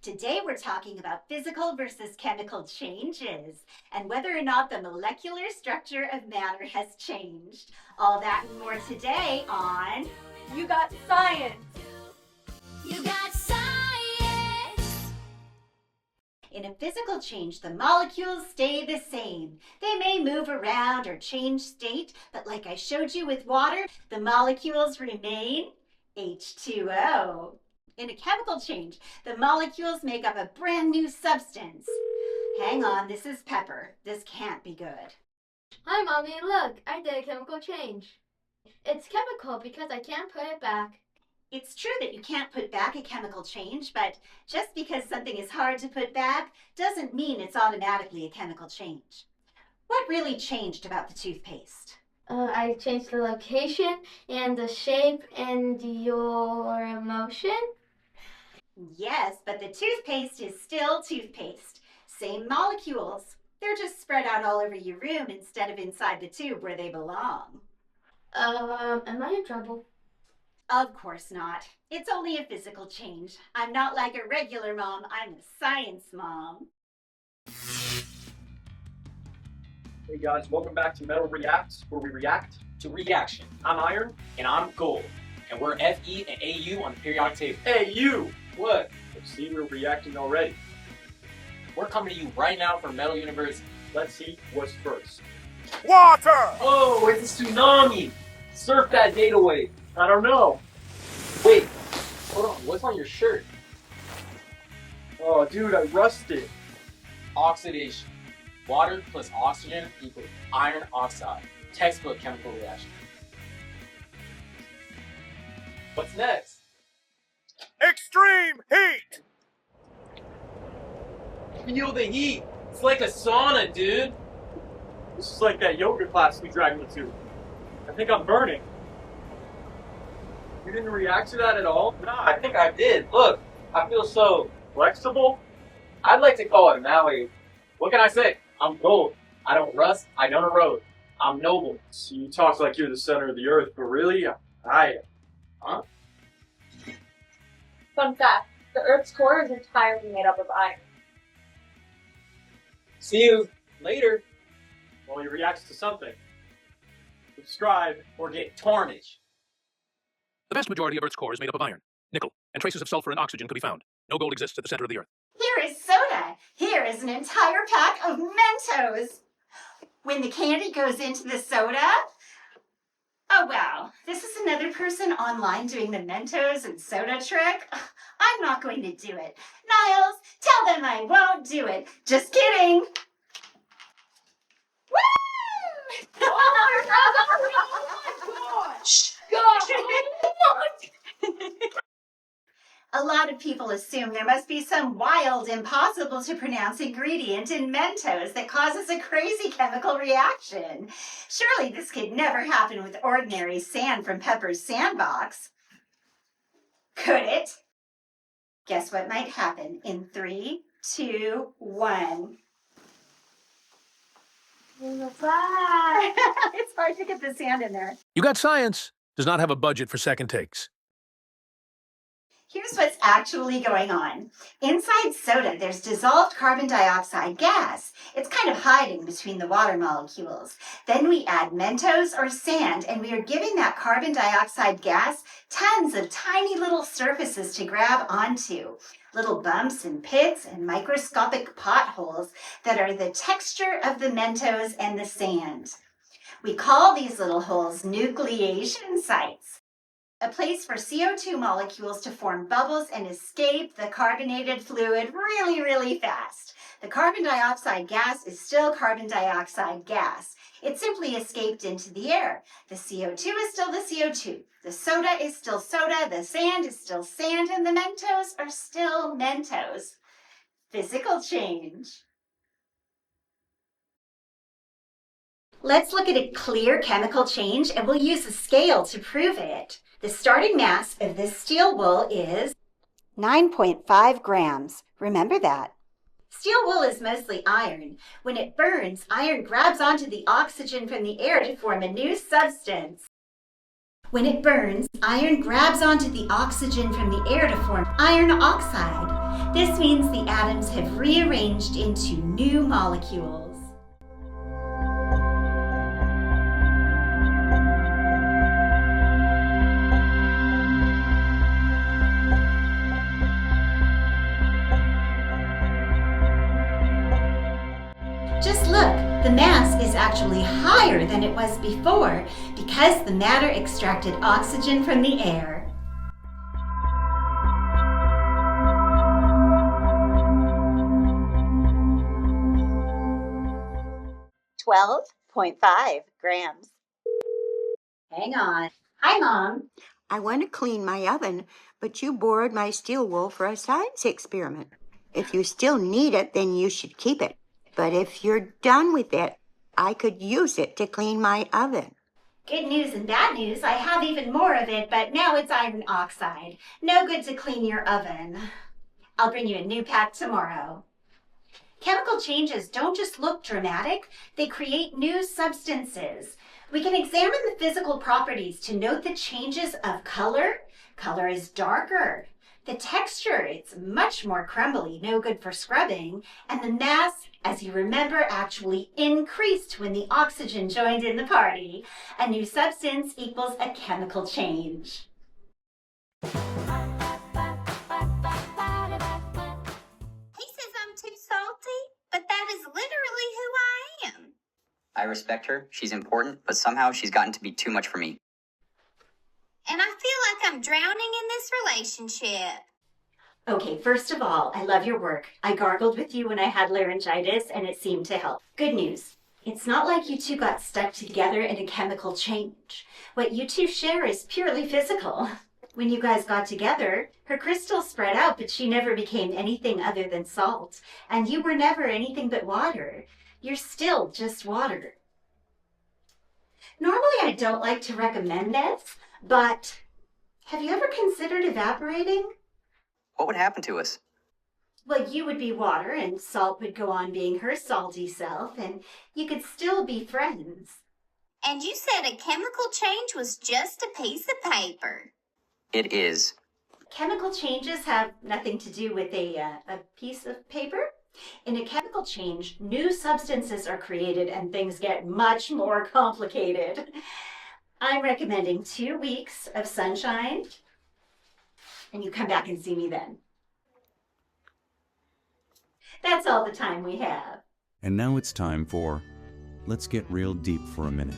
Today we're talking about physical versus chemical changes and whether or not the molecular structure of matter has changed. All that and more today on You Got Science! You Got Science! In a physical change, the molecules stay the same. They may move around or change state, but like I showed you with water, the molecules remain H2O. In a chemical change, the molecules make up a brand new substance. Hang on, this is pepper. This can't be good. Hi, Mommy, look, I did a chemical change. It's chemical because I can't put it back. It's true that you can't put back a chemical change, but just because something is hard to put back doesn't mean it's automatically a chemical change. What really changed about the toothpaste? I changed the location and the shape and your emotion. Yes, but the toothpaste is still toothpaste. Same molecules. They're just spread out all over your room instead of inside the tube where they belong. Am I in trouble? Of course not. It's only a physical change. I'm not like a regular mom. I'm a science mom. Hey guys, welcome back to Metal Reacts, where we react to reaction. I'm Iron. And I'm Gold. And we're Fe and Au on the periodic table. Hey, you! What? See, we're reacting already. We're coming to you right now from Metal University. Let's see what's first. Water! Oh, it's a tsunami! Surf that data wave. I don't know. Wait, hold on, what's on your shirt? Oh, dude, I rusted. Oxidation. Water plus oxygen equals iron oxide. Textbook chemical reaction. What's next? Extreme heat! Feel the heat. It's like a sauna, dude. This is like that yoga class we dragged me to. I think I'm burning. You didn't react to that at all? Nah, I think I did. Look, I feel so Flexible? I'd like to call it malleable. What can I say? I'm gold. I don't rust. I don't erode. I'm noble. So you talk like you're the center of the earth, but really, I am. Fun fact, the Earth's core is entirely made up of iron. See you later. Well, he reacts to something. Subscribe. Or get tarnish. The vast majority of Earth's core is made up of iron, nickel, and traces of sulfur and oxygen can be found. No gold exists at the center of the Earth. Here is soda. Here is an entire pack of Mentos. When the candy goes into the soda, oh wow, this is another person online doing the Mentos and soda trick. I'm not going to do it. Niles, tell them I won't do it. Just kidding. Woo! A lot of people assume there must be some wild, impossible to pronounce ingredient in Mentos that causes a crazy chemical reaction. Surely this could never happen with ordinary sand from Pepper's sandbox. Could it? Guess what might happen in 3, 2, 1. It's hard to get the sand in there. You Got Science does not have a budget for second takes. Here's what's actually going on. Inside soda, there's dissolved carbon dioxide gas. It's kind of hiding between the water molecules. Then we add Mentos or sand, and we are giving that carbon dioxide gas tons of tiny little surfaces to grab onto. Little bumps and pits and microscopic potholes that are the texture of the Mentos and the sand. We call these little holes nucleation sites. A place for CO2 molecules to form bubbles and escape the carbonated fluid really, really fast. The carbon dioxide gas is still carbon dioxide gas. It simply escaped into the air. The CO2 is still the CO2. The soda is still soda. The sand is still sand. And the Mentos are still Mentos. Physical change. Let's look at a clear chemical change, and we'll use a scale to prove it. The starting mass of this steel wool is 9.5 grams. Remember that. Steel wool is mostly iron. When it burns, iron grabs onto the oxygen from the air to form a new substance. When it burns, iron grabs onto the oxygen from the air to form iron oxide. This means the atoms have rearranged into new molecules. Just look, the mass is actually higher than it was before because the matter extracted oxygen from the air. 12.5 grams. Hang on. Hi, Mom. I want to clean my oven, but you borrowed my steel wool for a science experiment. If you still need it, then you should keep it. But if you're done with it, I could use it to clean my oven. Good news and bad news. I have even more of it, but now it's iron oxide. No good to clean your oven. I'll bring you a new pack tomorrow. Chemical changes don't just look dramatic, they create new substances. We can examine the physical properties to note the changes of color. Color is darker. The texture, it's much more crumbly, no good for scrubbing. And the mass, as you remember, actually increased when the oxygen joined in the party. A new substance equals a chemical change. He says I'm too salty, but that is literally who I am. I respect her, she's important, but somehow she's gotten to be too much for me. And I feel like I'm drowning in this relationship. Okay, first of all, I love your work. I gargled with you when I had laryngitis and it seemed to help. Good news. It's not like you two got stuck together in a chemical change. What you two share is purely physical. When you guys got together, her crystals spread out, but she never became anything other than salt. And you were never anything but water. You're still just water. Normally I don't like to recommend this, but have you ever considered evaporating? What would happen to us? Well, you would be water and Salt would go on being her salty self and you could still be friends. And you said a chemical change was just a piece of paper. It is. Chemical changes have nothing to do with a piece of paper. In a chemical change, new substances are created and things get much more complicated. I'm recommending 2 weeks of sunshine, and you come back and see me then. That's all the time we have. And now it's time for Let's Get Real Deep for a Minute.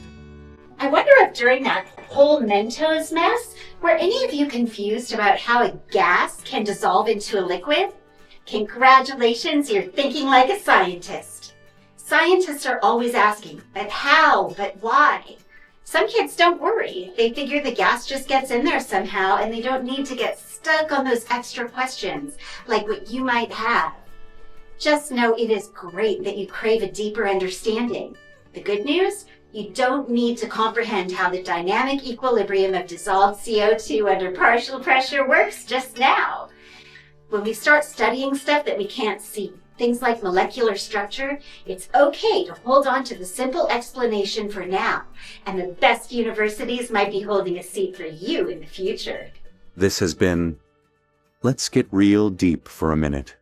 I wonder if during that whole Mentos mess, were any of you confused about how a gas can dissolve into a liquid? Congratulations, you're thinking like a scientist. Scientists are always asking, but how, but why? Some kids don't worry. They figure the gas just gets in there somehow and they don't need to get stuck on those extra questions like what you might have. Just know it is great that you crave a deeper understanding. The good news? You don't need to comprehend how the dynamic equilibrium of dissolved CO2 under partial pressure works just now. When we start studying stuff that we can't see, things like molecular structure, it's okay to hold on to the simple explanation for now, and the best universities might be holding a seat for you in the future. This has been Let's Get Real Deep for a Minute.